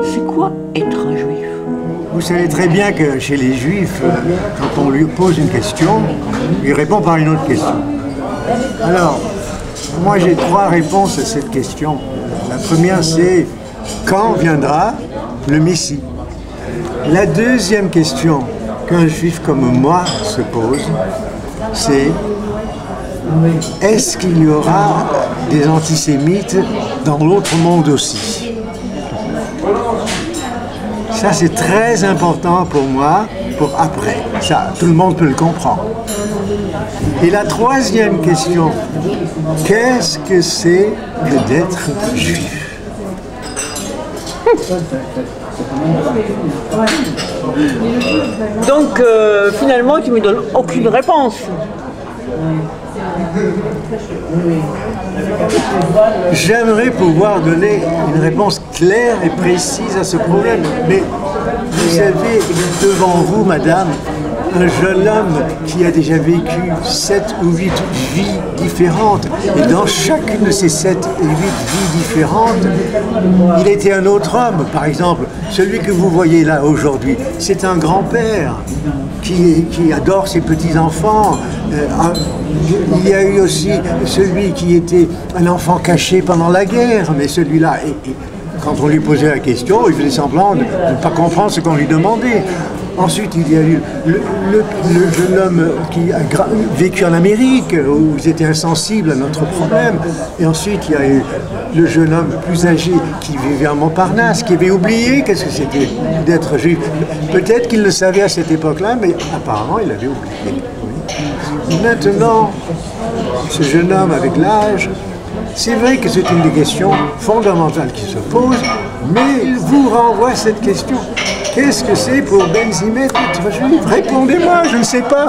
C'est quoi être un juif? Vous savez très bien que chez les juifs, quand on lui pose une question, il répond par une autre question. Alors, moi j'ai trois réponses à cette question. La première c'est quand viendra le Messie? La deuxième question qu'un juif comme moi se pose, c'est est-ce qu'il y aura des antisémites dans l'autre monde aussi? Ça, c'est très important pour moi, pour après. Ça, tout le monde peut le comprendre. Et la troisième question, qu'est-ce que c'est que d'être juif? Donc, finalement, tu me donnes aucune réponse. J'aimerais pouvoir donner une réponse claire et précise à ce problème, mais vous avez devant vous, madame, un jeune homme qui a déjà vécu 7 ou 8 vies différentes. Et dans chacune de ces 7 et 8 vies différentes, il était un autre homme. Par exemple, celui que vous voyez là aujourd'hui, c'est un grand-père qui adore ses petits-enfants. Il y a eu aussi celui qui était un enfant caché pendant la guerre, mais celui-là, quand on lui posait la question, il faisait semblant de ne pas comprendre ce qu'on lui demandait. Ensuite, il y a eu le jeune homme qui a vécu en Amérique, où ils étaient insensibles à notre problème. Et ensuite, il y a eu le jeune homme plus âgé qui vivait à Montparnasse, qui avait oublié qu'est-ce que c'était d'être juif. Peut-être qu'il le savait à cette époque-là, mais apparemment, il l'avait oublié. Oui. Maintenant, ce jeune homme avec l'âge, c'est vrai que c'est une des questions fondamentales qui se posent, mais il vous renvoie cette question. Qu'est-ce que c'est pour Ben Zimet d'être juif? Répondez-moi, je ne sais pas.